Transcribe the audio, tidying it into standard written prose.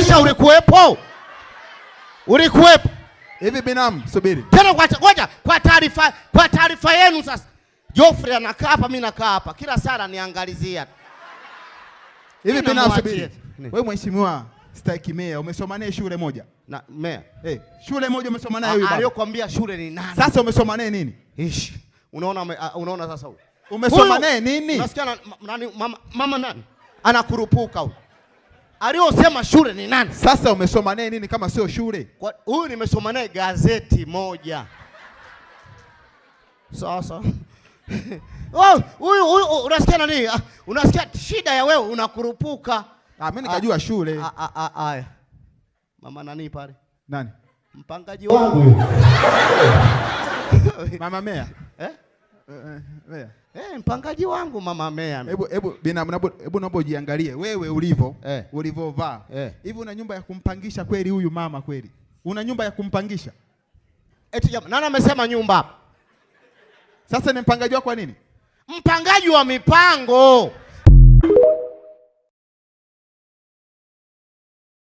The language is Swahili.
Elisha ulikuwepo? Ulikuwepo? Hivi binamu, subiri. Tena ngoja kwa taarifa yenu sasa. Geoffrey anakaa hapa, mimi nakaa hapa. Kila saa niangalizia. Hivi binamu, subiri. Wewe mheshimiwa Stahiki Meya, umesoma naye shule moja? Na Meya. Shule moja umesoma naye huyu baba? Aliyokuambia shule ni nani? Sasa umesoma naye nini? Ishi. Unaona sasa huyu. Umesoma naye nini? Unasikia nani mama nani? Anakurupuka huyu. Aliyosema shule ni nani? Sasa umesoma naye nini kama sio shule? Huyu nimesoma naye gazeti moja. Sasa. Huyu unasikia nani? Unasikia shida ya wewe unakurupuka. Mimi nikajua shule. Aya. Mama nani pale? Nani? Mpangaji wangu. Mama Meya. Meya. Mpangaji wangu Mama Meya. Hebu binamu, hebu naomba ujiangalie wewe ulivovaa. Hivi una nyumba ya kumpangisha kweli huyu mama kweli? Una nyumba ya kumpangisha? Eti jamani, nani amesema nyumba hapa? Sasa ni mpangaji wako kwa nini? Mpangaji wa mipango.